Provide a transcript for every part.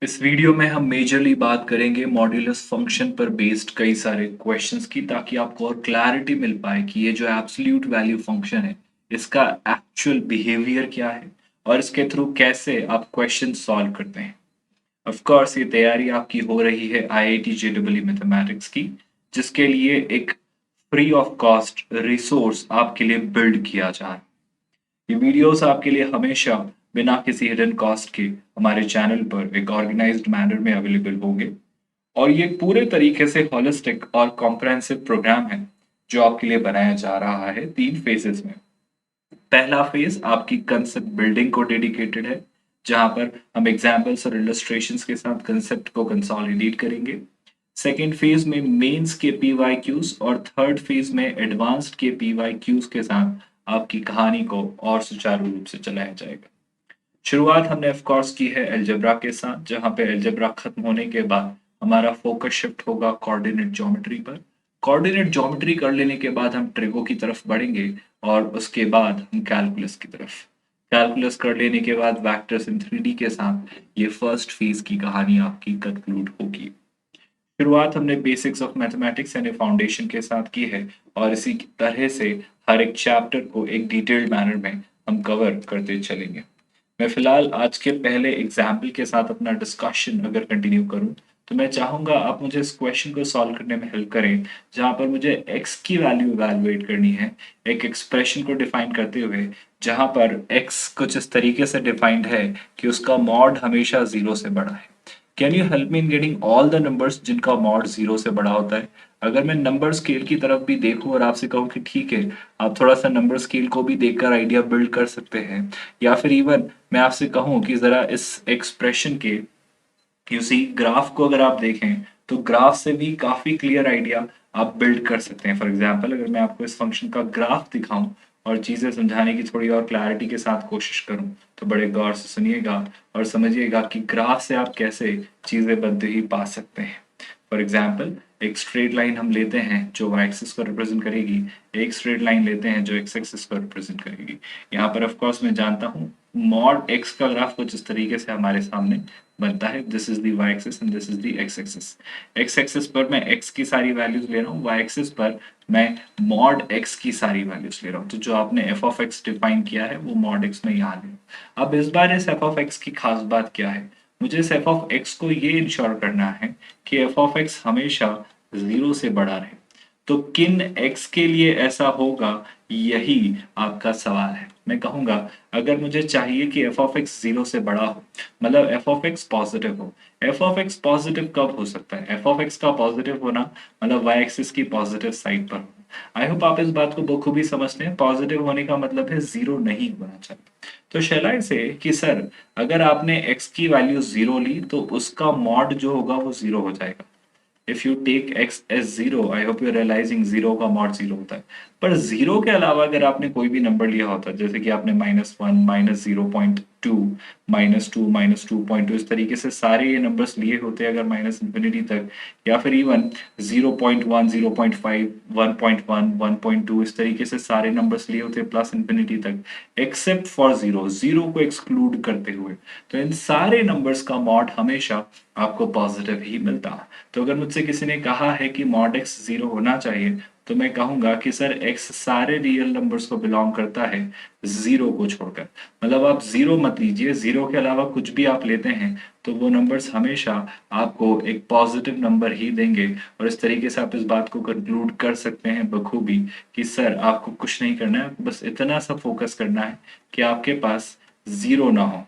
इस वीडियो में हम मेजरली बात करेंगे मॉड्यूलस फंक्शन पर बेस्ड कई सारे क्वेश्चंस की, ताकि आपको और क्लैरिटी मिल पाए कि ये जो एब्सोल्यूट वैल्यू फंक्शन है इसका एक्चुअल बिहेवियर क्या है और इसके थ्रू कैसे आप क्वेश्चन सॉल्व करते हैं। ऑफ कोर्स ये तैयारी आपकी हो रही है आईआईटी जेईई मैथमेटिक्स की, जिसके लिए एक फ्री ऑफ कॉस्ट रिसोर्स आपके लिए बिल्ड किया जा रहा है। ये वीडियोस आपके लिए हमेशा बिना किसी हिडन कॉस्ट के हमारे चैनल पर एक ऑर्गेनाइज्ड मैनर में अवेलेबल होंगे, और ये पूरे तरीके से होलिस्टिक और कॉम्प्रहेंसिव प्रोग्राम है जो आपके लिए बनाया जा रहा है 3 फेजेस में। पहला फेज आपकी कंसेप्ट बिल्डिंग को डेडिकेटेड है, जहां पर हम एग्जाम्पल्स और इलस्ट्रेशंस के साथ कंसेप्ट को कंसोलिडेट करेंगे। सेकेंड फेज में मेंस के पीवाईक्यूज और थर्ड फेज में एडवांस्ड के पीवाईक्यूज के साथ आपकी कहानी को और सुचारू रूप से चलाया जाएगा। शुरुआत हमने ऑफ कोर्स की है अलजेब्रा के साथ, जहां पे अलजेब्रा खत्म होने के बाद हमारा फोकस शिफ्ट होगा कोऑर्डिनेट ज्योमेट्री पर। कोऑर्डिनेट ज्योमेट्री कर लेने के बाद हम ट्रिगो की तरफ बढ़ेंगे और उसके बाद हम कैलकुलस की तरफ। कैलकुलस कर लेने के बाद वेक्टर्स इन 3D के साथ ये फर्स्ट फेज की कहानी आपकी कंक्लूड होगी। शुरुआत हमने बेसिक्स ऑफ मैथमेटिक्स यानी फाउंडेशन के साथ की है, और इसी तरह से हर एक चैप्टर को एक डिटेल्ड मैनर में हम कवर करते चलेंगे। मैं फिलहाल आज के पहले एग्जाम्पल के साथ अपना डिस्कशन अगर कंटिन्यू करूं, तो मैं चाहूंगा आप मुझे इस क्वेश्चन को सॉल्व करने में हेल्प करें, जहां पर मुझे x की वैल्यू इवैल्यूएट करनी है एक एक्सप्रेशन को डिफाइन करते हुए, जहां पर x कुछ इस तरीके से डिफाइंड है कि उसका मॉड हमेशा 0 से बड़ा है। Can you help me in getting all the numbers जिनका मॉड 0 से बड़ा होता है? अगर मैं नंबर स्केल की तरफ भी देखूं और आपसे कहूं कि ठीक है, आप थोड़ा सा नंबर स्केल को भी देखकर आइडिया बिल्ड कर सकते हैं, या फिर इवन मैं आपसे कहूं कि जरा इस एक्सप्रेशन के ग्राफ को अगर आप देखें, तो ग्राफ से भी काफी क्लियर आइडिया आप बिल्ड कर सकते हैं। फॉर एग्जाम्पल, अगर मैं आपको इस फंक्शन का ग्राफ दिखाऊं और चीजें समझाने की थोड़ी और क्लैरिटी के साथ कोशिश करूं, तो बड़े गौर से सुनिएगा और समझिएगा कि ग्राफ से आप कैसे चीजें बनते ही पा सकते हैं। फॉर एग्जाम्पल, एक स्ट्रेट लाइन हम लेते हैं जो वाई एक्सिस को रिप्रेजेंट करेगी, एक स्ट्रेट लाइन लेते हैं जो एक्स एक्सिस को रिप्रेजेंट करेगी। यहाँ पर ऑफ कोर्स मैं जानता हूँ मॉड एक्स का ग्राफ कुछ इस तरीके से हमारे सामने बनता है। This is the Y axis and this is the X axis. X axis पर मैं एक्स की सारी वैल्यूज ले रहा हूँ, वाई एक्सिस पर मैं मॉड एक्स की सारी वैल्यूज ले रहा हूँ। तो जो आपने एफ ऑफ एक्स डिफाइन किया है वो मॉड एक्स में यहाँ ले। अब इस बार इस एफ ऑफ एक्स की खास बात क्या है? मुझे इस एफ ऑफ एक्स को ये इंश्योर करना है कि एफ ऑफ एक्स हमेशा 0 से बड़ा रहे। तो किन एक्स के लिए ऐसा होगा, यही आपका सवाल है। मैं कहूंगा, अगर मुझे चाहिए कि एफ ऑफ एक्स 0 से बड़ा हो, मतलब एफ ऑफ एक्स पॉजिटिव हो। एफ ऑफ एक्स पॉजिटिव कब हो सकता है? एफ ऑफ एक्स का पॉजिटिव होना मतलब वाई एक्सिस की पॉजिटिव साइड पर। आई होप आप इस बात को बखूबी समझते हैं। पॉजिटिव होने का मतलब है 0 नहीं होना चाहिए। तो शैल आई से कि सर, अगर आपने x की वैल्यू 0 ली तो उसका मॉड जो होगा वो 0 हो जाएगा। If you take x as 0, I hope you realizing 0 का मॉड 0 होता है। पर 0 के अलावा अगर आपने कोई भी नंबर लिया होता है, जैसे कि आपने -1, -0.2, -2, -2.2, इस तरीके से सारे ये नंबर्स लिए होते हैं अगर माइनस इंफिनिटी तक, या फिर इवन 0.1, 0.5, 1.1, 1.2, इस तरीके से सारे नंबर्स लिए होते हैं प्लस इंफिनिटी तक, एक्सेप्ट फॉर 0, 0 को एक्सक्लूड करते हुए, तो इन सारे नंबर्स का मॉड हमेशा आपको पॉजिटिव ही मिलता है। तो अगर मुझसे किसी ने कहा है कि मॉड एक्स 0 होना चाहिए, तो मैं कहूंगा कि सर एक्स सारे रियल नंबर्स को बिलोंग करता है 0 को छोड़कर। मतलब आप 0 मत लीजिए, 0 के अलावा कुछ भी आप लेते हैं तो वो नंबर्स हमेशा आपको एक पॉजिटिव नंबर ही देंगे। और इस तरीके से आप इस बात को कंक्लूड कर सकते हैं बखूबी कि सर आपको कुछ नहीं करना है, बस इतना सा फोकस करना है कि आपके पास 0 ना हो।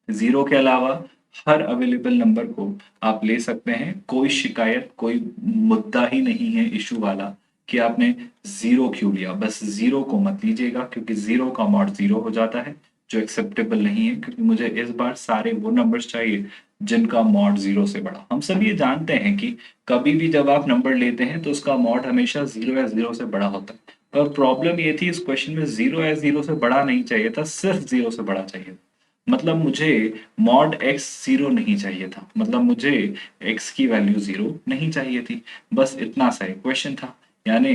0 के अलावा हर अवेलेबल नंबर को आप ले सकते हैं। कोई शिकायत, कोई मुद्दा ही नहीं है इशू वाला कि आपने 0 क्यों लिया। बस 0 को मत लीजिएगा, क्योंकि 0 का मॉड 0 हो जाता है, जो एक्सेप्टेबल नहीं है, क्योंकि मुझे इस बार सारे वो नंबर्स चाहिए जिनका मॉड 0 से बड़ा। हम सब ये जानते हैं कि कभी भी जब आप नंबर लेते हैं तो उसका मॉड हमेशा 0 या 0 से बड़ा होता है। पर प्रॉब्लम ये थी, इस क्वेश्चन में 0 या 0 से बड़ा नहीं चाहिए था, सिर्फ 0 से बड़ा चाहिए। मतलब मुझे मॉड एक्स 0 नहीं चाहिए था, मतलब मुझे एक्स की वैल्यू 0 नहीं चाहिए थी। बस इतना सा क्वेश्चन था। यानी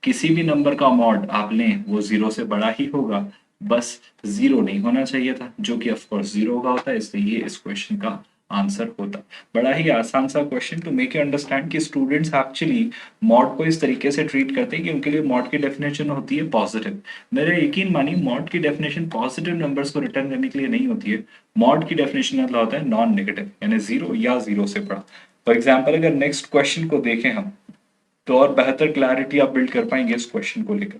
किसी भी नंबर का मॉड आप लें वो 0 से बड़ा ही होगा, बस 0 नहीं होना चाहिए था, जो कि ऑफ कोर्स 0 का होता है। इसलिए ये इस क्वेश्चन का आंसर होता। बड़ा ही आसान सा question to make you understand कि स्टूडेंट्स एक्चुअली मॉड को इस तरीके से ट्रीट करते हैं कि उनके लिए मॉड की डेफिनेशन होती है पॉजिटिव। मेरे यकीन मानिए मॉड की डेफिनेशन पॉजिटिव नंबर्स को रिटर्न करने के लिए नहीं होती है। मॉड की डेफिनेशन मतलब होता है नॉन नेगेटिव, यानी जीरो या जीरो से बड़ा। फॉर एग्जाम्पल अगर नेक्स्ट क्वेश्चन को देखें हम, तो और बेहतर क्लैरिटी आप बिल्ड कर पाएंगे इस क्वेश्चन को लेकर।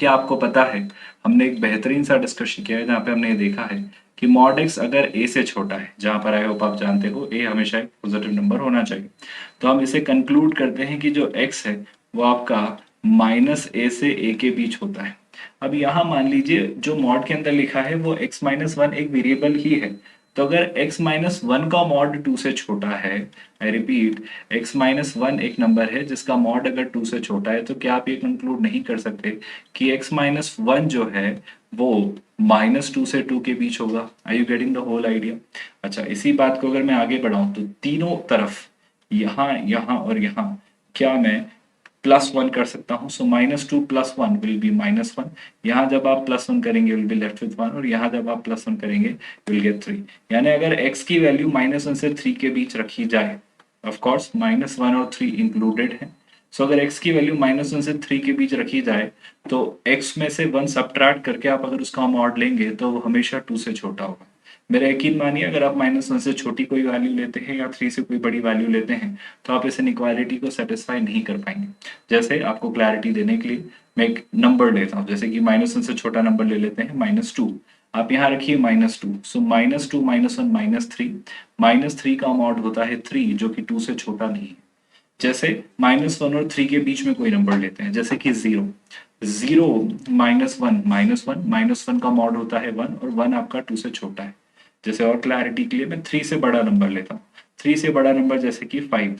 क्या आपको पता है, हमने एक बेहतरीन सा डिस्कशन किया है जहाँ पे हमने ये देखा है कि मॉड एक्स अगर ए से छोटा है, जहां पर आई होप आप जानते हो ए हमेशा एक पॉजिटिव नंबर होना चाहिए, तो हम इसे कंक्लूड करते हैं कि जो एक्स है वो आपका माइनस ए से ए के बीच होता है। अब यहाँ मान लीजिए जो मॉड के अंदर लिखा है वो एक्स माइनस वन एक वेरिएबल ही है, तो अगर x माइनस वन का मॉड टू से छोटा है, I repeat x minus one एक नंबर है जिसका मॉड अगर टू से छोटा है, तो क्या आप ये कंक्लूड नहीं कर सकते कि x माइनस वन जो है वो माइनस टू से टू के बीच होगा? Are you getting the whole idea? अच्छा, इसी बात को अगर मैं आगे बढ़ाऊं तो तीनों तरफ यहाँ यहाँ और यहाँ क्या मैं प्लस वन कर सकता हूँ? So minus two plus one will be minus one. यहाँ जब आप प्लस वन करेंगे will be left with one, और यहाँ जब आप प्लस वन करेंगे विल गेट थ्री। यानी अगर x की वैल्यू माइनस वन से थ्री के बीच रखी जाए, ऑफ कोर्स माइनस वन और थ्री इंक्लूडेड है, सो अगर x की वैल्यू माइनस वन से थ्री के बीच रखी जाए तो x में से वन सब्ट्रैक्ट करके आप अगर उसका मॉड लेंगे तो वो हमेशा टू से छोटा होगा। मेरा यकीन मानिए अगर आप माइनस वन से छोटी कोई वैल्यू लेते हैं या थ्री से कोई बड़ी वैल्यू लेते हैं तो आप इस इनइक्वालिटी को सेटिस्फाई नहीं कर पाएंगे। जैसे आपको क्लैरिटी देने के लिए मैं एक नंबर लेता हूँ, जैसे कि माइनस वन से छोटा नंबर ले लेते हैं माइनस टू। आप यहाँ रखिए minus two, so minus two minus one minus three का मॉड होता है थ्री, जो कि टू से छोटा नहीं है। जैसे माइनस वन और थ्री के बीच में कोई नंबर लेते हैं, जैसे कि zero, zero minus one minus one का मॉड होता है वन, और वन आपका टू से छोटा है। जैसे और क्लैरिटी के लिए मैं थ्री से बड़ा नंबर लेता हूँ, थ्री से बड़ा नंबर जैसे कि five,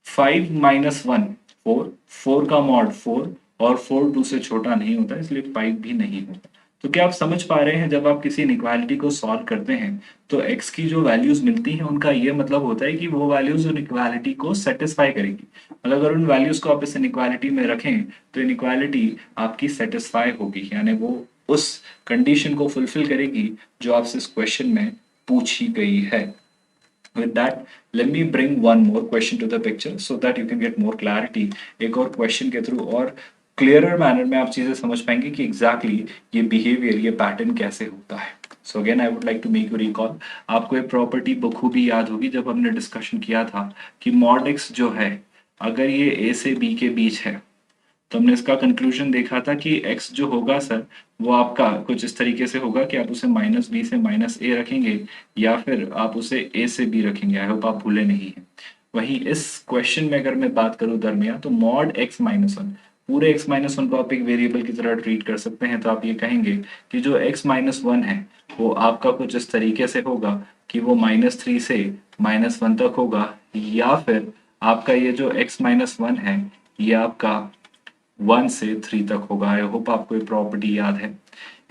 five minus one four, four का मॉड फोर, और फोर टू से छोटा नहीं होता इसलिए फाइव भी नहीं होता। तो क्या आप समझ पा रहे हैं, जब आप किसी इनइक्वालिटी को सॉल्व करते हैं तो x की जो वैल्यूज मिलती हैं उनका ये मतलब होता है कि वो वैल्यूज इनइक्वालिटी को सेटिस्फाई करेगी। मतलब अगर उन वैल्यूज को आप इस इनइक्वालिटी में रखें तो इनइक्वालिटी आपकी सेटिस्फाई होगी, यानी वो उस कंडीशन को फुलफिल करेगी जो आपसे इस क्वेश्चन में पूछी गई है। With that, let me bring one more question to the picture so that you can get more clarity. एक और क्वेश्चन के थ्रू और क्लियरर मैनर में आप चीजें समझ पाएंगे कि एग्जैक्टली ये बिहेवियर, ये पैटर्न कैसे होता है। So again I would like to make you recall, आपको एक प्रॉपर्टी बखूबी याद होगी जब हमने डिस्कशन किया था कि मॉड एक्स जो है अगर ये ए से बी के बीच है, तो हमने इसका कंक्लूजन देखा था कि x जो होगा सर वो आपका कुछ इस तरीके से होगा कि आप उसे माइनस बी से माइनस ए रखेंगे या फिर आप उसे a से b रखेंगे। आई होप आप भूले नहीं हैं। वहीं इस क्वेश्चन में अगर मैं बात करूं दरमियान, तो मॉड x माइनस वन, पूरे x माइनस वन को आप एक वेरिएबल की तरह ट्रीट कर सकते हैं। तो आप ये कहेंगे कि जो x माइनस वन है वो आपका कुछ इस तरीके से होगा कि वो माइनस थ्री से माइनस वन तक होगा, या फिर आपका ये जो x माइनस वन है ये आपका वन से थ्री तक होगा। आई होप आपको ये प्रॉपर्टी याद है।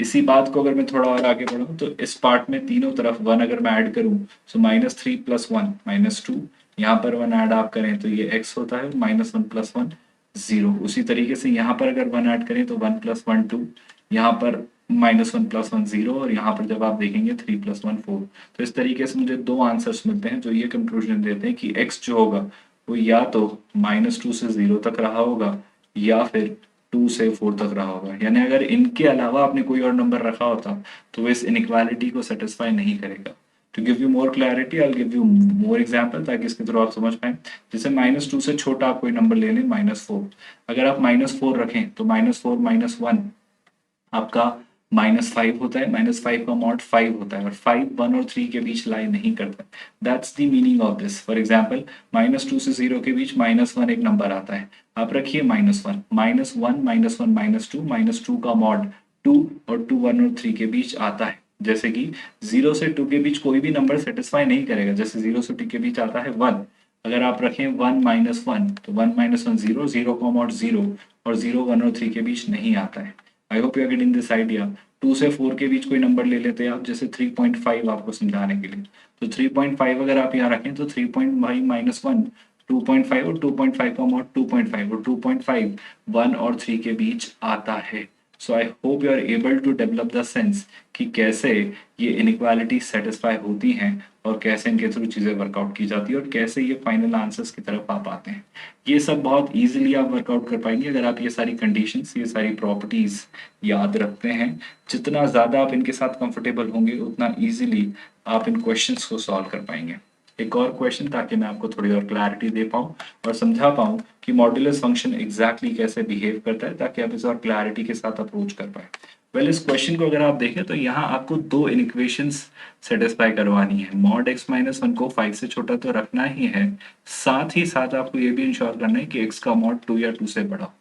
इसी बात को अगर मैं थोड़ा और आगे बढ़ूं तो इस पार्ट में तीनों तरफ वन अगर मैं ऐड करूं, so minus three plus one minus two, यहाँ पर वन ऐड आप करें तो ये x होता है, minus one plus one zero. उसी तरीके से यहाँ पर अगर वन ऐड करें तो वन प्लस वन टू, यहाँ पर minus one plus one zero, और यहाँ पर जब आप देखेंगे थ्री प्लस वन फोर। तो इस तरीके से मुझे दो आंसर्स मिलते हैं जो ये कंक्लूजन देते हैं कि x जो होगा वो या तो माइनस टू से जीरो तक रहा होगा या फिर टू से फोर तक रहा होगा। यानी अगर इनके अलावा आपने कोई और नंबर रखा होता तो वो इस इनइक्वालिटी को सेटिस्फाई नहीं करेगा। To give you more clarity I give you more example ताकि इसके थ्रू आप समझ पाए। जैसे माइनस टू से छोटा आप कोई नंबर ले लें माइनस फोर, अगर आप माइनस फोर रखें तो माइनस फोर माइनस वन आपका माइनस फाइव होता है, माइनस फाइव का मॉड फाइव होता है, और फाइव वन और थ्री के बीच लाई नहीं करता। That's the meaning of this. For example minus two से जीरो के बीच माइनस वन एक नंबर आता है, आप रखिए minus one minus one minus two का मॉड टू, और टू वन और थ्री के बीच आता है। जैसे कि जीरो से टू के बीच कोई भी नंबर सेटिस्फाई नहीं करेगा, जैसे जीरो से टू के बीच आता है वन, अगर आप रखें वन माइनस वन तो one minus one zero, zero का मॉड जीरो, और जीरो वन और थ्री के बीच नहीं आता है। I hope you are getting this idea. Two से फोर के बीच कोई नंबर ले लेते हैं आप, जैसे 3.5 आपको समझाने के लिए, तो 3.5 अगर आप यहाँ रखें तो 3.5 माइनस वन 2.5, और 2.5 का मॉड 2.5, और 2.5 वन और थ्री के बीच आता है। So I hope you are able to develop the sense कि कैसे ये इनइक्वालिटी सेटिस्फाई होती हैं और कैसे इनके थ्रू चीज़ें वर्कआउट की जाती है और कैसे ये फाइनल आंसर्स की तरफ आप आते हैं। ये सब बहुत इजीली आप वर्कआउट कर पाएंगे अगर आप ये सारी कंडीशंस, ये सारी प्रॉपर्टीज याद रखते हैं। जितना ज़्यादा आप इनके साथ कंफर्टेबल होंगे उतना इजीली आप इन क्वेश्चंस को सॉल्व कर पाएंगे। एक और क्वेश्चन ताकि मैं आपको थोड़ी और क्लैरिटी दे पाऊँ और समझा पाऊँ कि मॉड्यूलस फंक्शन एग्जैक्टली कैसे बिहेव करता है, ताकि आप इसे और क्लैरिटी के साथ अप्रोच कर पाए। वेल इस क्वेश्चन को अगर आप देखें तो यहाँ आपको दो इक्वेशंस सेटिस्फाई करवानी है। मॉड x माइनस वन को 5 से छोटा तो रखना ही है, साथ ही साथ आपको ये भी इंश्योर करना है कि x का मॉड 2 या 2 से बड़ा हो।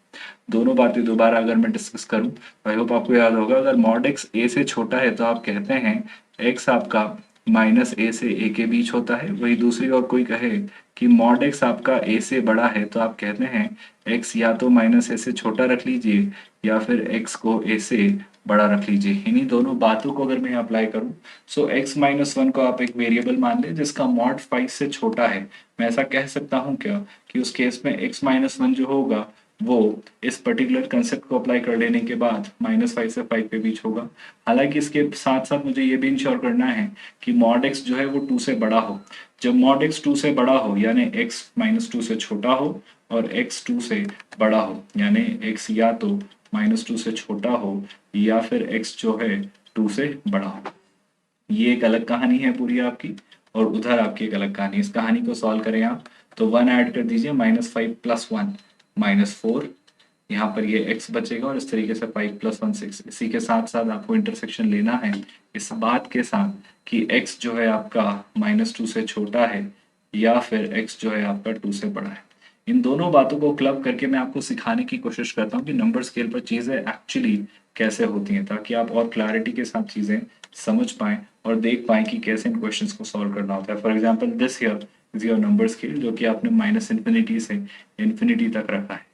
दोनों बातें दोबारा अगर मैं डिस्कस करूं, आई होप आपको याद होगा, अगर मॉड x a से छोटा है तो आप कहते हैं x आपका माइनस a से a के बीच होता है। वही दूसरी ओर कोई कहे कि मॉड x आपका a से बड़ा है तो आप कहते हैं x या तो माइनस a से छोटा रख लीजिए या फिर x को a से बड़ा रख लीजिए। इन्हीं दोनों बातों को अगर मैं अप्लाई करूं, सो x माइनस वन को आप एक वेरिएबल मान लें जिसका मॉड 5 से छोटा है। मैं ऐसा कह सकता हूं क्या कि उस केस में x माइनस वन जो होगा वो इस पर्टिकुलर कंसेप्ट को अप्लाई कर लेने के बाद -5 से 5 के बीच होगा। हालांकि इसके साथ साथ मुझे ये भी इंश्योर करना है कि मॉड x जो है वो 2 से बड़ा हो। जब मॉड x 2 से बड़ा हो यानी x -2 से छोटा हो और x 2 से बड़ा हो, यानी x या तो -2 से छोटा हो या फिर x जो है 2 से बड़ा हो। ये एक अलग कहानी है पूरी आपकी, और उधर आपकी एक अलग कहानी। इस कहानी को सॉल्व करें आप तो 1 ऐड कर दीजिए, -5 + 1 -4, यहाँ पर ये x बचेगा और इस तरीके से 5 + 1 6। इसी के साथ साथ आपको इंटरसेक्शन लेना है इस बात के साथ कि x जो है आपका -2 से छोटा है या फिर x जो है आपका 2 से बड़ा है। इन दोनों बातों को क्लब करके मैं आपको सिखाने की कोशिश करता हूँ कि नंबर स्केल पर चीजें एक्चुअली कैसे होती हैं, ताकि आप और क्लैरिटी के साथ चीजें समझ पाएं और देख पाएं कि कैसे इन क्वेश्चंस को सॉल्व करना होता है। For example this here is your number scale जो कि आपने -इंफिनिटी से इंफिनिटी तक रखा है।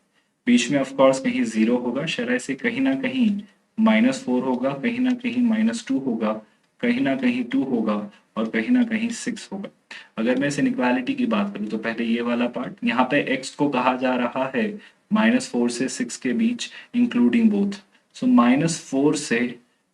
बीच में ऑफ कोर्स कहीं 0 होगा, शरह से कहीं ना कहीं -4 होगा, कहीं ना कहीं -2 होगा, कहीं ना कहीं 2 होगा और कहीं ना कहीं 6 होगा। अगर मैं इस इनइक्वालिटी की बात करूं तो पहले ये वाला पार्ट, यहाँ पे x को कहा जा रहा है -4 से 6 के बीच इंक्लूडिंग बोथ। सो -4 से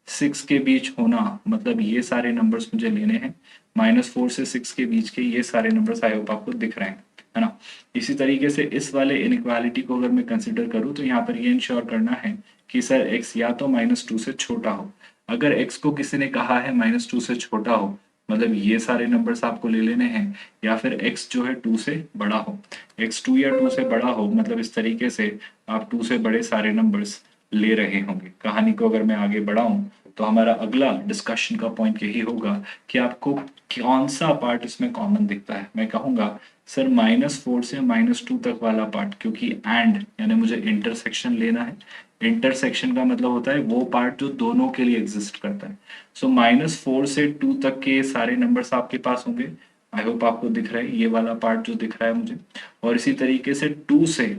6 के बीच होना मतलब ये सारे नंबर्स मुझे लेने हैं। -4 से 6 के बीच के ये सारे नंबर्स आई होप आपको दिख रहे हैं, है ना। इसी तरीके से इस वाले इनइक्वालिटी को अगर मैं कंसिडर करूं तो यहाँ पर ये इंश्योर करना है कि सर x या तो -2 से छोटा हो। अगर x को किसी ने कहा है -2 से छोटा हो मतलब ये सारे नंबर्स आपको ले लेने हैं, या फिर x जो है 2 से बड़ा हो। x 2 या 2 से बड़ा हो मतलब इस तरीके से आप 2 से बड़े सारे नंबर्स ले रहे होंगे। कहानी को अगर मैं आगे बढ़ाऊं तो हमारा अगला डिस्कशन का पॉइंट यही होगा कि आपको कौन सा पार्ट इसमें कॉमन दिखता है। मैं कहूंगा सर -4 से -2 तक वाला पार्ट, क्योंकि एंड यानी मुझे इंटरसेक्शन लेना है। इंटरसेक्शन का मतलब होता है वो पार्ट जो दोनों के लिए एग्जिस्ट करता है। सो -4 से 2 तक के सारे नंबर्स आपके पास होंगे। आई होप आपको दिख रहा है ये वाला पार्ट जो दिख रहा है मुझे। और इसी तरीके से 2 से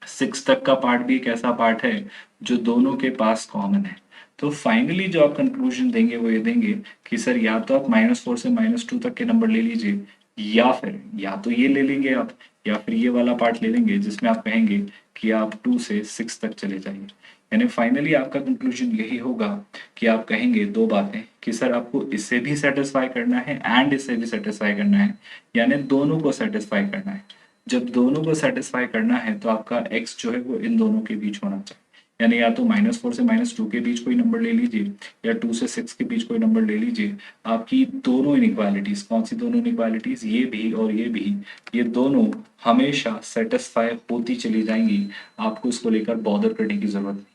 6 तक का पार्ट भी एक ऐसा पार्ट है जो दोनों के पास कॉमन है। तो फाइनली जो आप कंक्लूजन देंगे वो ये देंगे कि सर या तो आप -4 से -2 तक के नंबर ले लीजिए, या फिर या तो ये ले लेंगे आप, या फिर ये वाला पार्ट ले लेंगे जिसमें आप कहेंगे कि आप 2 से 6 तक चले जाइए। यानी फाइनली आपका कंक्लूजन यही होगा कि आप कहेंगे दो बातें कि सर आपको इससे भी सेटिस्फाई करना है एंड इससे भी सेटिस्फाई करना है, यानी दोनों को सेटिस्फाई करना है। जब दोनों को सेटिस्फाई करना है तो आपका x जो है वो इन दोनों के बीच होना चाहिए। यानी या तो -4 से -2 के बीच कोई नंबर ले लीजिए या 2 से 6 के बीच कोई नंबर ले लीजिए। आपकी दोनों इनइक्वालिटीज, कौन सी दोनों इनइक्वालिटीज, ये भी और ये भी, ये दोनों हमेशा सेटिस्फाई होती चली जाएंगी। आपको इसको लेकर बॉदर करने की जरूरत नहीं।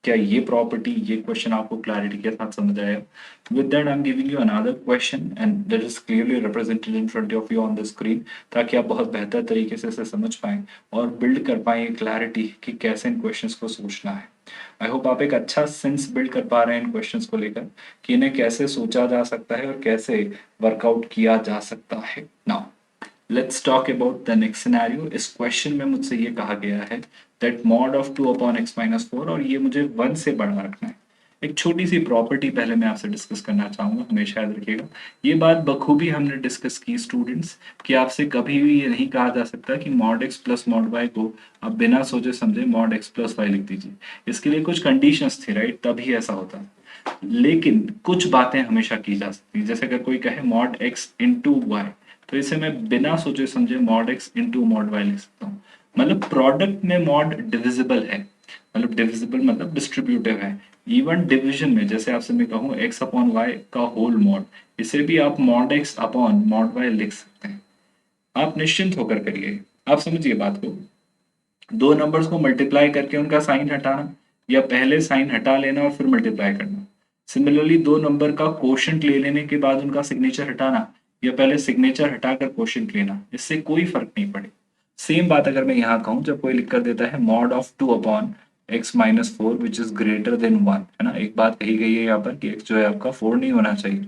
क्या ये प्रॉपर्टी, ये क्वेश्चन आपको क्लैरिटी के साथ समझ आया? With that I am giving you another question and that is clearly represented in front of you on the screen, ताकि आप बहुत बेहतर तरीके से इसे समझ पाएं और बिल्ड कर पाएं क्लैरिटी कि कैसे इन क्वेश्चंस को सोचना है। आई होप आप एक अच्छा सेंस बिल्ड कर पा रहे हैं इन क्वेश्चंस को लेकर कि इन्हें कैसे सोचा जा सकता है और कैसे वर्कआउट किया जा सकता है। Now let's talk about the next scenario. इस क्वेश्चन में मुझसे ये कहा गया है that mod of 2 upon x minus 4, और ये मुझे 1 से बड़ा रखना है। एक छोटी सी प्रॉपर्टी पहले मैं आपसे डिस्कस करना चाहूंगा, हमेशा याद रखिएगा। ये बात बखूबी हमने डिस्कस की स्टूडेंट्स, कि आपसे कभी भी ये नहीं कहा जा सकता कि mod x plus mod y को आप बिना सोचे समझे मॉड एक्स प्लस वाई लिख दीजिए। इसके लिए कुछ कंडीशंस थी, राइट, तभी ऐसा होता। लेकिन कुछ बातें हमेशा की जा सकती है, जैसे अगर कोई कहे मॉड एक्स इंटू वाई, तो इसे मैं बिना सोचे समझे mod x into mod y लिख सकता हूँ। मतलब प्रोडक्ट में मॉड डिविजिबल है, मतलब डिविजिबल मतलब डिस्ट्रीब्यूटिव है। इवन डिवीजन में जैसे आपसे मैं कहूँ एक्स अपॉन वाई का होल मॉड, इसे भी आप mod x upon mod y लिख सकते हैं। आप निश्चिंत होकर करिए, आप समझिए बात को। दो नंबर्स को मल्टीप्लाई करके उनका साइन हटाना, या पहले साइन हटा लेना और फिर मल्टीप्लाई करना। सिमिलरली दो नंबर का कोशेंट ले लेने के बाद उनका सिग्नेचर हटाना, या पहले सिग्नेचर हटाकर कोशेंट लेना, इससे कोई फर्क नहीं पड़े। सेम बात अगर मैं यहाँ कहूँ, जब कोई लिख कर देता है mod of 2 upon x minus four which is greater than 1, है ना, एक बात कही गई है यहाँ पर कि एक्स जो है आपका 4 नहीं होना चाहिए।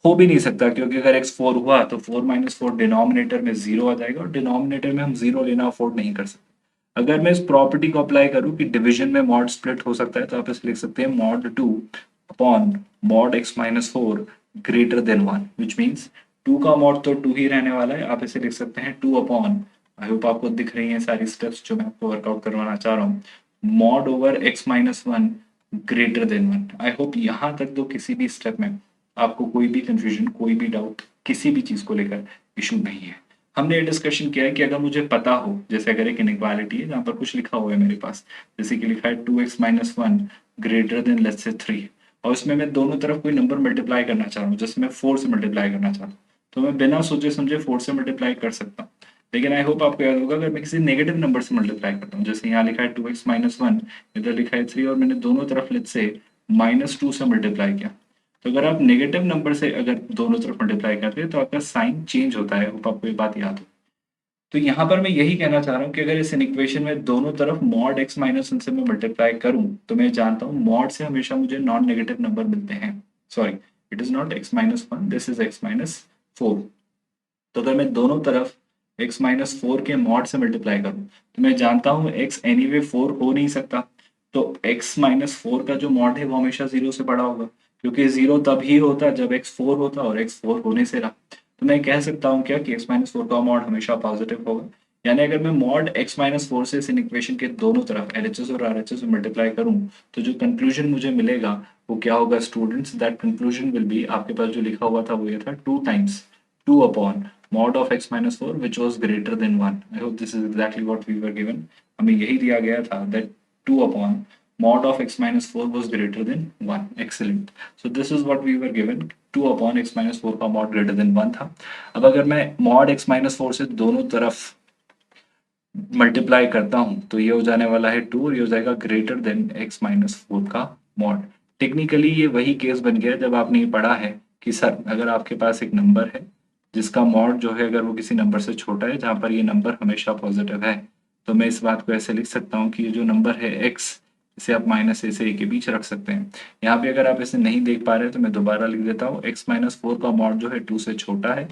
हो भी नहीं सकता, क्योंकि अगर एक्स 4 हुआ तो 4 माइनस फोर डिनोमिनेटर में 0 आ जाएगा, और डिनोमिनेटर में हम 0 लेना अफोर्ड नहीं कर सकते। अगर मैं इस प्रॉपर्टी को अप्लाई करूं कि डिवीजन में मॉड स्प्लिट हो सकता है, तो आप इसे लिख सकते हैं mod 2 upon mod x minus four greater than 1, which means 2 का मॉड तो 2 ही रहने वाला है। आप इसे लिख सकते हैं 2 अपॉन, आई होप आपको दिख रही हैं सारी स्टेप्स जो मैं आपको वर्कआउट करवाना चाह रहा हूँ, mod over x minus one greater than 1। I hope यहाँ तक तो किसी भी स्टेप में आपको कोई भी कंफ्यूजन, कोई भी डाउट किसी भी चीज को लेकर इशू नहीं है। हमने ये डिस्कशन किया है कि अगर मुझे पता हो, जैसे अगर एक इनइक्वालिटी है जहाँ पर कुछ लिखा हुआ है मेरे पास, जैसे कि लिखा है 2x minus one greater than let's say 3, और उसमें मैं दोनों तरफ कोई नंबर मल्टीप्लाई करना चाह रहा हूँ, जैसे मैं 4 से मल्टीप्लाई करना चाहता हूँ, तो मैं बिना सोचे समझे 4 से मल्टीप्लाई कर सकता हूँ। लेकिन आई होप आपको याद होगा, अगर मैं किसी नेगेटिव नंबर से मल्टीप्लाई करता हूँ, जैसे यहाँ लिखा है 2x माइनस वन, इधर लिखा है 3, और मैंने दोनों तरफ लेट्स से -2 से मल्टीप्लाई किया, तो अगर आप नेगेटिव नंबर से अगर दोनों तरफ मल्टीप्लाई करते हैं तो आपका साइन चेंज होता है। होप आपको ये बात याद हो। तो यहाँ पर मैं यही कहना चाह रहा हूँ कि अगर इस इक्वेशन में दोनों तरफ मॉड एक्स माइनस वन से मैं मल्टीप्लाई करूँ, तो मैं जानता हूँ मॉड से हमेशा मुझे नॉन नेगेटिव नंबर मिलते हैं। Sorry, it is not x minus one, this is x minus four. तो अगर मैं दोनों तरफ x माइनस फोर के मॉड से मल्टीप्लाई करूं, तो मैं जानता हूं x एनीवे 4 हो नहीं सकता, तो x माइनस फोर का जो मॉड है वो हमेशा 0 से बड़ा होगा, क्योंकि 0 तब ही होता जब x 4 होता, और x 4 होने से रहा। तो मैं कह सकता हूँ क्या कि x माइनस फोर का मॉड हमेशा पॉजिटिव होगा। यानी अगर मैं मॉड x माइनस फोर से इस इक्वेशन के दोनों तरफ LHS और RHS में मल्टीप्लाई करूं, तो जो कंक्लूजन मुझे मिलेगा वो क्या होगा students? That conclusion will be, आपके पास जो लिखा हुआ था वो ये था 2 times 2 upon mod of x minus 4 which was greater than 1. I hope this is exactly what we were given. हमें यही दिया गया था that 2 upon mod of x minus 4 was greater than 1. Excellent. So this is what we were given. 2 upon x minus 4 का mod greater than 1 था। अब अगर मैं mod x minus 4 से दोनों तरफ मल्टीप्लाई करता हूं, तो ये हो जाने वाला है 2, और ये हो जाएगा greater than x minus four का मॉड। टेक्निकली ये वही केस बन गया जब आपने ये पढ़ा है कि सर अगर आपके पास एक नंबर है जिसका मॉड जो है अगर वो किसी नंबर से छोटा है, जहां पर ये नंबर हमेशा पॉजिटिव है, तो मैं इस बात को ऐसे लिख सकता हूँ कि ये जो नंबर है x, इसे आप -a से a के बीच रख सकते हैं। यहाँ पे अगर आप इसे नहीं देख पा रहे तो मैं दोबारा लिख देता हूँ, x माइनस फोर का मॉड जो है 2 से छोटा है,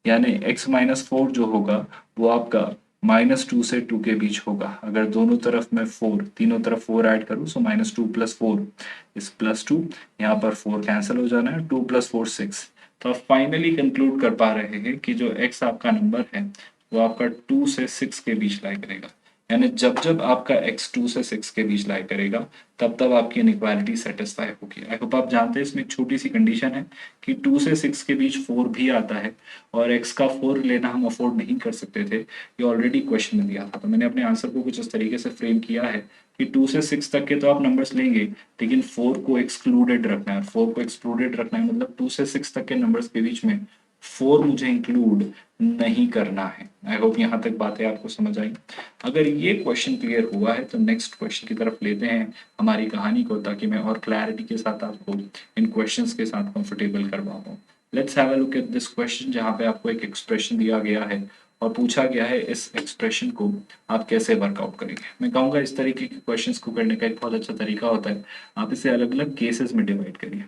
यानी x माइनस फोर जो होगा वो आपका -2 से 2 के बीच होगा। अगर दोनों तरफ मैं 4, तीनों तरफ 4 ऐड करूं, सो -2 प्लस 4 इस +2, यहाँ पर 4 कैंसिल हो जाना है, 2 प्लस 4 6। तो आप फाइनली कंक्लूड कर पा रहे हैं कि जो x आपका नंबर है वो आपका 2 से 6 के बीच लाई करेगा। यानी जब जब आपका x 2 से 6 के बीच लाई करेगा, तब तब आपकी इनइक्वालिटी सेटिस्फाई होगी। आई होप आप जानते हैं इसमें एक छोटी सी कंडीशन है कि 2 से 6 के बीच 4 भी आता है, और x का 4 लेना हम अफोर्ड नहीं कर सकते थे, ये ऑलरेडी क्वेश्चन में दिया था। तो मैंने अपने आंसर को कुछ इस तरीके से फ्रेम किया है कि 2 से 6 तक के तो आप नंबर्स लेंगे, लेकिन 4 को एक्सक्लूडेड रखना है। 4 को एक्सक्लूडेड रखना है मतलब 2 से 6 तक के नंबर्स के बीच में 4 मुझे इंक्लूड नहीं करना है। आई होप यहाँ तक बातें आपको समझ आई। अगर ये क्वेश्चन क्लियर हुआ है तो नेक्स्ट क्वेश्चन की तरफ लेते हैं हमारी कहानी को, ताकि मैं और क्लैरिटी के साथ आपको इन क्वेश्चंस के साथ कंफर्टेबल करवा पाऊँ। Let's have a look at this question, जहाँ पे आपको एक एक्सप्रेशन दिया गया है और पूछा गया है इस एक्सप्रेशन को आप कैसे वर्कआउट करेंगे। मैं कहूँगा इस तरीके के क्वेश्चंस को करने का एक बहुत अच्छा तरीका होता है, आप इसे अलग अलग केसेस में डिवाइड करिए।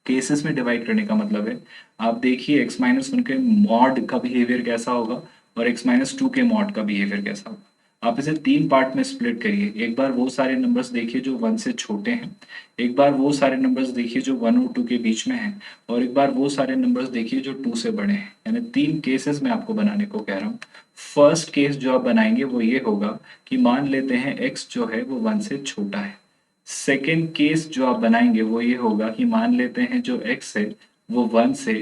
केसेस में डिवाइड करने का मतलब है, आप देखिए एक्स माइनस वन के मॉड का बिहेवियर कैसा होगा और एक्स माइनस टू के मॉड का बिहेवियर कैसा होगा। आप इसे 3 पार्ट में स्प्लिट करिए। एक बार वो सारे नंबर्स देखिए जो 1 से छोटे हैं, एक बार वो सारे नंबर्स देखिए जो 1 और 2 के बीच में हैं, और एक बार वो सारे नंबर्स देखिए जो 2 से बड़े हैं। यानी 3 केसेस मैं आपको बनाने को कह रहा हूँ। फर्स्ट केस जो आप बनाएंगे वो ये होगा कि मान लेते हैं x जो है वो 1 से छोटा है। सेकेंड केस जो आप बनाएंगे वो ये होगा कि मान लेते हैं जो x है वो 1 से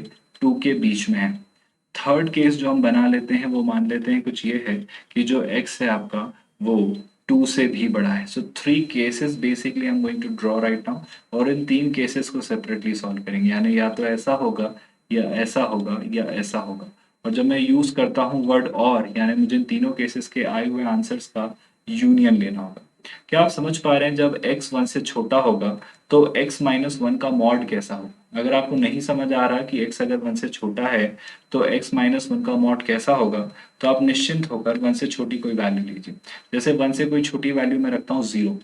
2 के बीच में है। थर्ड केस जो हम बना लेते हैं वो मान लेते हैं कुछ ये है कि जो x है आपका वो 2 से भी बड़ा है। So 3 cases basically I am going to draw right now, और इन 3 केसेस को सेपरेटली सॉल्व करेंगे। यानी या तो ऐसा होगा या ऐसा होगा या ऐसा होगा। और जब मैं यूज करता हूँ वर्ड और, यानी मुझे इन तीनों केसेस के आए हुए आंसर्स का यूनियन लेना होगा। क्या आप समझ पा रहे हैं? जब x 1 से छोटा होगा तो x माइनस 1 का मॉड कैसा होगा? अगर आपको नहीं समझ आ रहा कि x अगर 1 से छोटा है तो x माइनस 1 का मॉड कैसा होगा, तो आप निश्चिंत होकर 1 से छोटी कोई वैल्यू लीजिए। जैसे 1 से कोई छोटी वैल्यू मैं रखता हूँ 0।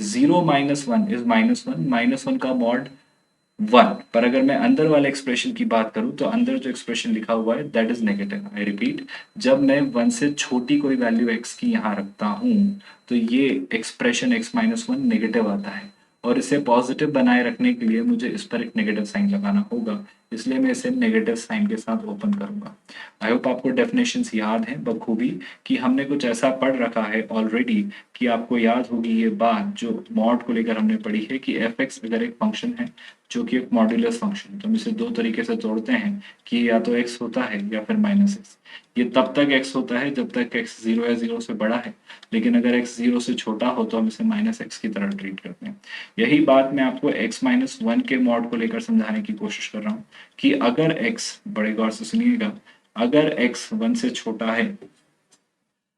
0 माइनस 1 इज -1, -1 का मॉड 1। पर अगर मैं अंदर वाले एक्सप्रेशन की बात करूं तो अंदर जो एक्सप्रेशन लिखा हुआ है that is negative. I repeat, जब मैं 1 से छोटी कोई वैल्यू x की यहां रखता हूं तो ये एक्सप्रेशन x माइनस 1 नेगेटिव आता है, और इसे पॉजिटिव बनाए रखने के लिए मुझे इस पर एक नेगेटिव साइन लगाना होगा, इसलिए मैं इसे नेगेटिव साइन के साथ ओपन करूंगा। आई होप आपको डेफिनेशंस याद हैं बखूबी, कि हमने कुछ ऐसा पढ़ रखा है ऑलरेडी कि आपको याद होगी ये बात जो मॉड को लेकर हमने पढ़ी है कि एफ एक्स अगर एक फंक्शन है जो कि एक मॉड्यूलस फंक्शन है, तो हम इसे दो तरीके से तोड़ते हैं कि या तो x होता है या फिर माइनस एक्स। ये तब तक x होता है जब तक x 0 या 0 से बड़ा है, लेकिन अगर x 0 से छोटा हो तो हम इसे माइनस एक्स की तरह ट्रीट करते हैं। यही बात मैं आपको x माइनस 1 के मॉड को लेकर समझाने की कोशिश कर रहा हूँ कि अगर x, बड़े गौर से सुनिएगा, अगर x 1 से छोटा है,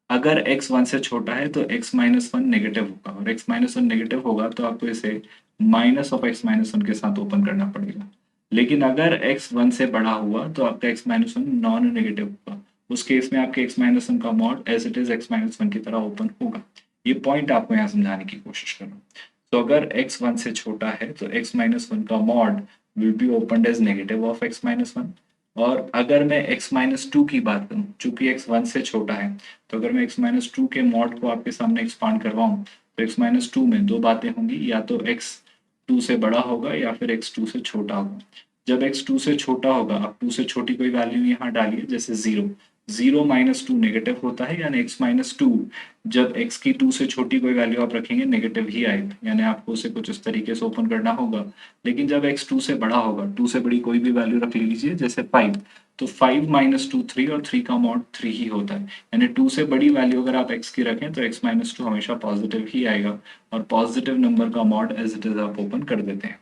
अगर x 1 से छोटा है तो x माइनस 1 नेगेटिव होगा, और x माइनस 1 नेगेटिव होगा तो आपको इसे माइनस ऑफ x माइनस 1 के साथ ओपन करना पड़ेगा। लेकिन अगर x 1 से बड़ा हुआ तो आपका x माइनस 1 नॉन नेगेटिव होगा। उस केस में आपके x माइनस 1 का mod as it is x minus 1 की तरह ओपन होगा। ये पॉइंट आपको यहाँ समझाने की कोशिश कर रहा हूँ। तो अगर x 1 से छोटा है तो x माइनस 1 का mod will be open as negative of x minus 1। और अगर मैं x माइनस 2 की बात करूं, चूंकि x 1 से छोटा है, तो अगर मैं x माइनस 2 के मॉड को आपके सामने एक्सपांड करवाऊं तो x माइनस 2 में दो बातें होंगी, या तो x 2 से बड़ा होगा या फिर x 2 से छोटा होगा। जब x 2 से छोटा होगा, आप 2 से छोटी कोई वैल्यू यहाँ डालिए, जैसे 0। 0 माइनस 2 नेगेटिव होता है, यानी x माइनस 2 जब x की 2 से छोटी कोई वैल्यू आप रखेंगे नेगेटिव ही आएगा, यानी आपको उसे कुछ इस तरीके से ओपन करना होगा। लेकिन जब x 2 से बड़ा होगा, 2 से बड़ी कोई भी वैल्यू रख लीजिए जैसे 5, तो 5 माइनस 2 3, और 3 का मॉड 3 ही होता है। यानी 2 से बड़ी वैल्यू अगर आप x की रखें तो x माइनस 2 हमेशा पॉजिटिव ही आएगा, और पॉजिटिव नंबर का मॉड एज इट इज आप ओपन कर देते हैं।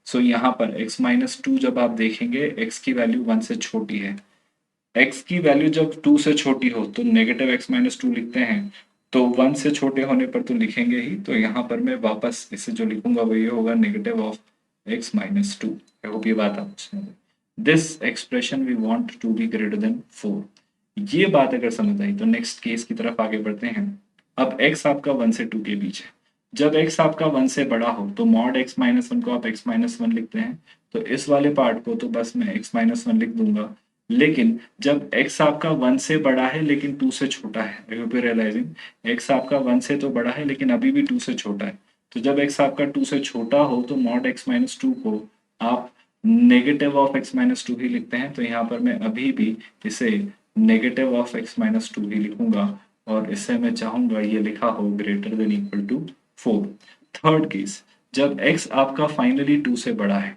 सो यहाँ पर x माइनस 2 जब आप देखेंगे x की वैल्यू 1 से छोटी है, x की वैल्यू जब 2 से छोटी हो तो नेगेटिव x माइनस 2 लिखते हैं, तो 1 से छोटे होने पर तो लिखेंगे ही। तो यहाँ पर मैं वापस इसे जो लिखूंगा वो ये होगा negative of x minus 2। I hope ये बात आप समझ। This expression we want to be greater than 4। ये बात अगर समझ आई तो नेक्स्ट केस की तरफ आगे बढ़ते हैं। अब x आपका 1 से 2 के बीच है। जब x आपका 1 से बड़ा हो तो मॉड x माइनस 1 को आप x माइनस 1 लिखते हैं, तो इस वाले पार्ट को तो बस मैं x माइनस 1 लिख दूंगा। लेकिन जब x आपका 1 से बड़ा है लेकिन 2 से छोटा है, I hope you realising, x आपका 1 से तो बड़ा है लेकिन अभी भी 2 से छोटा है। तो जब x आपका 2 से छोटा हो तो मॉड x माइनस 2 को आप नेगेटिव ऑफ x माइनस 2 ही लिखते हैं। तो यहाँ पर मैं अभी भी इसे नेगेटिव ऑफ x माइनस 2 ही लिखूंगा, और इससे मैं चाहूंगा ये लिखा हो greater than equal to 4। Third case, जब x आपका फाइनली 2 से बड़ा है,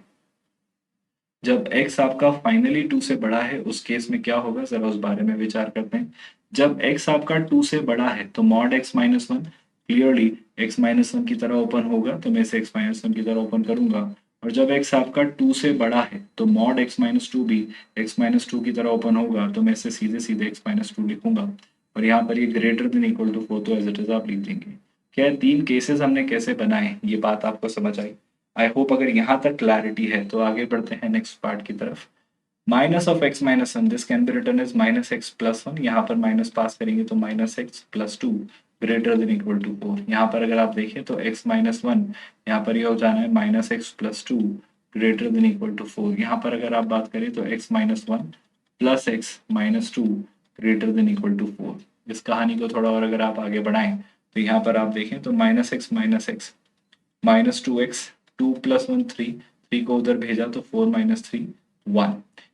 जब x आपका फाइनली 2 से बड़ा है उस केस में क्या होगा जरा उस बारे में विचार करते हैं। जब x आपका 2 से बड़ा है तो mod x minus 1 clearly x minus 1 की तरह ओपन होगा, तो मैं इसे x माइनस 1 की तरह ओपन करूंगा। और जब x आपका 2 से बड़ा है तो मॉड x माइनस 2 भी x माइनस 2 की तरह ओपन होगा, तो मैं इसे सीधे सीधे x माइनस 2 लिखूंगा। और यहाँ पर ये ग्रेटर देन इक्वल टू 4 तो एज इट इज आप लिख देंगे। क्या है, 3 केसेस हमने कैसे बनाए ये बात आपको समझ आई? आई होप अगर यहाँ तक क्लैरिटी है तो आगे बढ़ते हैं नेक्स्ट पार्ट की तरफ। Minus of x minus 1 this can be written as minus x plus 1। यहाँ पर माइनस पास करेंगे तो minus x plus 2 greater than equal to 4। यहाँ पर अगर आप देखें तो x माइनस 1, यहाँ पर ये हो जाना है minus x plus 2 greater than equal to 4। यहाँ पर अगर आप बात करें तो x minus 1 plus x minus 2 greater than equal to 4। इस कहानी को थोड़ा और अगर आप आगे बढ़ाएं तो यहाँ पर आप देखें तो -x -2x, 2 + 1 3, 3 को उधर भेजा तो 4 - 3 1।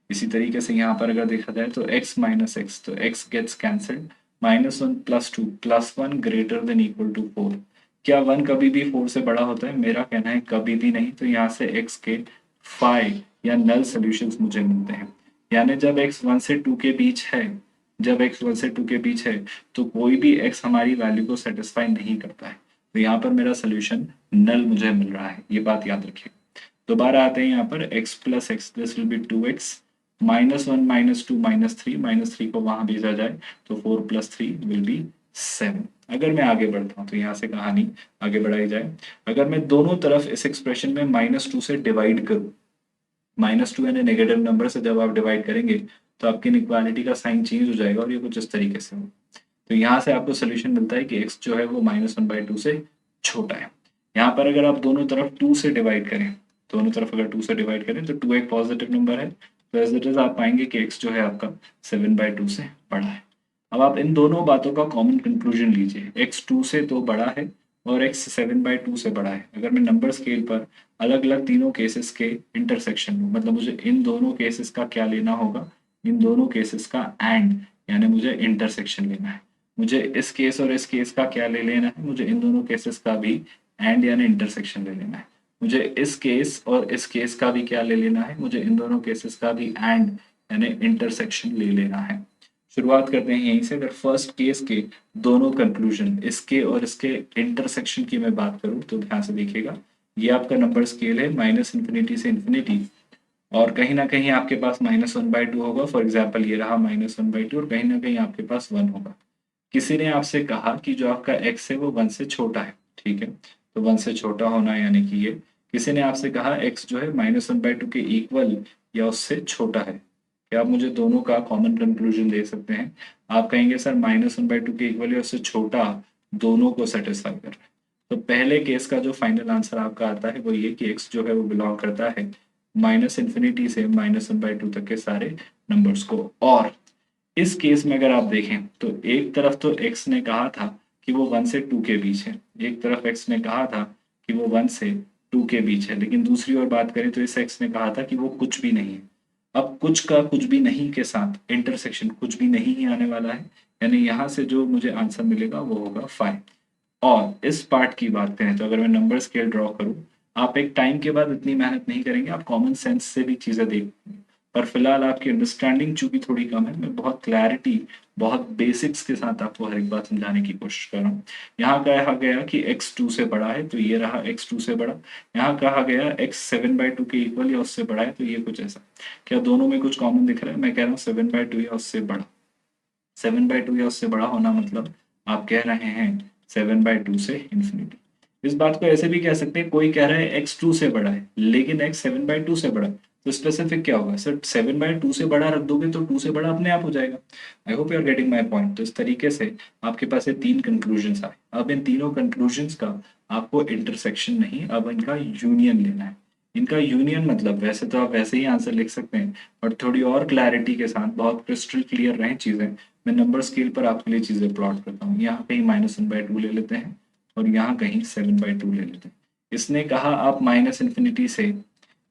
इसी तरीके से यहाँ पर अगर देखा जाए तो x -x, तो x gets cancelled, -1 + 2 + 1 greater than equal to 4। क्या 1 कभी भी 4 से बड़ा होता है? मेरा कहना है कभी भी नहीं। तो यहाँ से x के फाई या नल सॉल्यूशंस मुझे मिलते हैं। यानी जब x 1 से 2 के बीच है, जब x 1 से 2 के बीच है तो कोई भी x हमारी वैल्यू को सेटिस्फाई नहीं करता है। तो यहाँ पर मेरा सोल्यूशन नल मुझे मिल रहा है, ये बात याद रखिए। दोबारा आते हैं यहाँ पर x + x, this will be 2x, -1 -2 -3, -3 को वहां भेजा जाए तो 4 + 3 विल बी 7। अगर मैं आगे बढ़ता हूँ तो यहाँ से कहानी आगे बढ़ाई जाए। अगर मैं दोनों तरफ इस एक्सप्रेशन में -2 से डिवाइड करूँ, -2 यानी नेगेटिव नंबर से जब आप डिवाइड करेंगे तो आपकी इनइक्वालिटी का साइन चेंज हो जाएगा और ये कुछ इस तरीके से हो। तो यहाँ से आपको सोल्यूशन मिलता है कि x जो है वो -1/2 से छोटा है। यहाँ पर अगर आप दोनों तरफ 2 से डिवाइड करें, दोनों तरफ अगर 2 से डिवाइड करें तो 2 एक पॉजिटिव नंबर है, तो एज इट इज आप पाएंगे कि x जो है आपका 7/2 से बड़ा है। अब आप इन दोनों बातों का कॉमन कंक्लूजन लीजिए, x 2 से तो बड़ा है और x 7/2 से बड़ा है। अगर मैं नंबर स्केल पर अलग अलग तीनों केसेस के इंटरसेक्शन लूँ, मतलब मुझे इन दोनों केसेस का क्या लेना होगा, इन दोनों केसेस का एंड, यानी मुझे इंटरसेक्शन लेना है। मुझे इस केस और इस केस का क्या ले लेना है, मुझे इन दोनों केसेस का भी एंड यानी इंटरसेक्शन ले लेना है। मुझे इस केस और इस केस का भी क्या ले लेना है, मुझे इन दोनों केसेस का भी एंड यानी इंटरसेक्शन ले लेना है। शुरुआत करते हैं यहीं से। अगर फर्स्ट केस के दोनों कंक्लूजन, इसके और इसके इंटरसेक्शन की मैं बात करूं तो ध्यान से देखिएगा, ये आपका नंबर स्केल है -∞ से इन्फिनिटी, और कहीं ना कहीं आपके पास -1/2 होगा। फॉर एग्जाम्पल ये रहा -1/2 और कहीं ना कहीं आपके पास 1 होगा। किसी ने आपसे कहा कि जो आपका x है वो 1 से छोटा है, ठीक है, तो 1 से छोटा होना यानी कि ये। किसी ने आपसे कहा x जो है -1/2 के इक्वल या उससे छोटा है। क्या आप मुझे दोनों का कॉमन कंक्लूजन दे सकते हैं? आप कहेंगे सर -1/2 के इक्वल या उससे छोटा दोनों को सेटिस्फाई कर रहा है। तो पहले केस का जो फाइनल आंसर आपका आता है वो ये कि x जो है वो बिलोंग करता है -∞ से -1/2 तक के सारे नंबर्स को। और इस केस में अगर आप देखें तो एक तरफ तो x ने कहा था कि वो 1 से 2 के बीच है, एक तरफ x ने कहा था कि वो 1 से 2 के बीच है, लेकिन दूसरी ओर बात करें तो इस x ने कहा था कि वो कुछ भी नहीं है। अब कुछ का कुछ भी नहीं के साथ इंटरसेक्शन कुछ भी नहीं ही आने वाला है, यानी यहाँ से जो मुझे आंसर मिलेगा वो होगा 5। और इस पार्ट की बात करें तो अगर मैं नंबर स्केल ड्रॉ करूं, आप एक टाइम के बाद इतनी मेहनत नहीं करेंगे, आप कॉमन सेंस से भी चीजें देख, पर फिलहाल आपकी अंडरस्टैंडिंग चूंकि थोड़ी कम है, मैं बहुत क्लैरिटी, बहुत बेसिक्स के साथ आपको हर एक बात समझाने की कोशिश कर रहा हूँ। यहाँ कहा गया कि x 2 से बड़ा है तो ये रहा x 2 से बड़ा। यहाँ कहा गया x 7/2 के इक्वल या उससे बड़ा है तो ये कुछ ऐसा। क्या दोनों में कुछ कॉमन दिख रहा है? मैं कह रहा हूँ 7/2 या उससे बड़ा। 7/2 या उससे बड़ा होना मतलब आप कह रहे हैं 7/2 से इन्फिनिटी। इस बात को ऐसे भी कह सकते हैं, कोई कह रहा है x 2 से बड़ा है लेकिन x 7/2 से बड़ा है, तो स्पेसिफिक क्या होगा सर? 7/2 से बड़ा रख दोगे तो 2 से बड़ा अपने आप हो जाएगा। I hope you are getting my point. तो इस तरीके से आपके पास ये 3 कंक्लूजन्स आए। अब इन तीनों कंक्लूजन्स का आपको इंटरसेक्शन नहीं, अब इनका यूनियन लेना है। इनका यूनियन मतलब वैसे तो आप वैसे ही आंसर लिख सकते हैं, और थोड़ी और क्लैरिटी के साथ बहुत क्रिस्टल क्लियर रहें चीजें, मैं नंबर स्केल पर आपके लिए चीजें प्लॉट करता हूँ। यहाँ कहीं -1/2 ले लेते हैं और यहाँ कहीं 7/2 ले लेते हैं। इसने कहा आप -∞ से,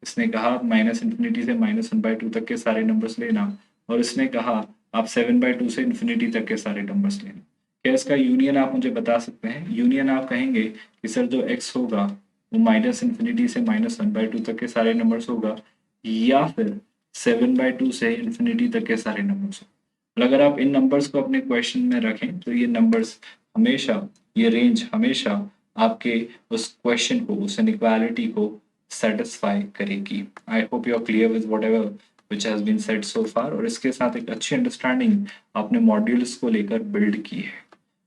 इसने कहा आप -∞ से -1/2 तक के सारे नंबर्स लेना, और इसने कहा आप 7/2 से इन्फिनिटी तक के सारे नंबर्स लेना। क्या इसका यूनियन आप मुझे बता सकते हैं? यूनियन आप कहेंगे कि सर जो x होगा वो -∞ से -1/2 तक के सारे नंबर्स होगा, या फिर 7/2 से इन्फिनिटी तक के सारे नंबर्स होगा। और अगर आप इन नंबर्स को अपने क्वेश्चन में रखें तो ये नंबर्स हमेशा, ये रेंज हमेशा आपके उस क्वेश्चन को, उस इनइक्वालिटी को सेटिस्फाई करेगी। I hope you are clear with whatever which has been said so far, और इसके साथ एक अच्छी अंडरस्टैंडिंग आपने मॉड्यूल्स को लेकर बिल्ड की है।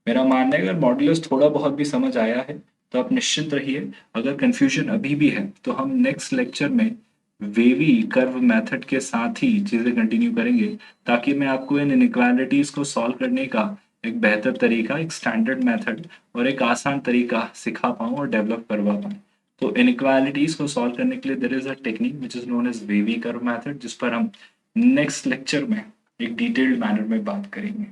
मेरा मानना है अगर मॉड्यूल्स थोड़ा बहुत भी समझ आया है तो आप निश्चिंत रहिए। अगर कंफ्यूजन अभी भी है तो हम नेक्स्ट लेक्चर में वेवी कर्व मेथड के साथ ही चीजें कंटिन्यू करेंगे, ताकि मैं आपको इन इनइक्वालिटीज को सॉल्व करने का एक बेहतर तरीका, एक स्टैंडर्ड मेथड और एक आसान तरीका सिखा पाऊँ और डेवलप करवा पाऊँ। तो इनइक्वालिटीज को सॉल्व करने के लिए there is a technique which is known as wavy curve method, जिस पर हम नेक्स्ट लेक्चर में एक डिटेल्ड मैनर में बात करेंगे।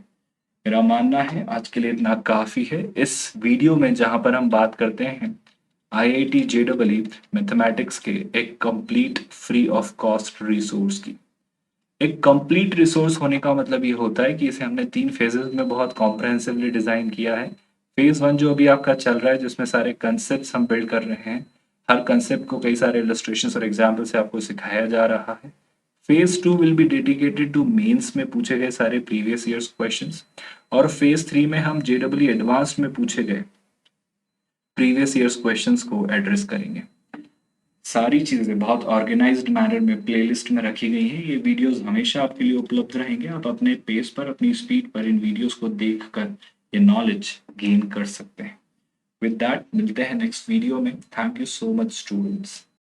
मेरा मानना है आज के लिए इतना काफ़ी है। इस वीडियो में जहाँ पर हम बात करते हैं IIT JEE मैथमेटिक्स के एक complete free of cost resource की। एक कंप्लीट रिसोर्स होने का मतलब ये होता है कि इसे हमने 3 फेजेज़ में बहुत कॉम्प्रिहेंसिवली डिज़ाइन किया है। फेज़ 1 जो अभी आपका चल रहा है जिसमें सारे कांसेप्ट्स हम बिल्ड कर रहे हैं। हर कांसेप्ट को कई सारे इलस्ट्रेशंस और एग्जांपल से आपको सिखाया जा रहा है। Phase 2 will be dedicated to mains में पूछे गए सारे प्रीवियस ईयर्स क्वेश्चंस और फेज 3 में हम जेईई एडवांस्ड में पूछे गए प्रीवियस ईयर्स क्वेश्चंस को एड्रेस करेंगे। सारी चीज़ें बहुत ऑर्गेनाइज्ड मैनर में प्लेलिस्ट में रखी गई हैं। ये वीडियोस हमेशा आपके लिए उपलब्ध रहेंगे। आप अपने पेस पर, अपनी स्पीड पर इन वीडियोस को देखकर ये नॉलेज गेन कर सकते हैं। विद दैट मिलते हैं नेक्स्ट वीडियो में। Thank you so much students.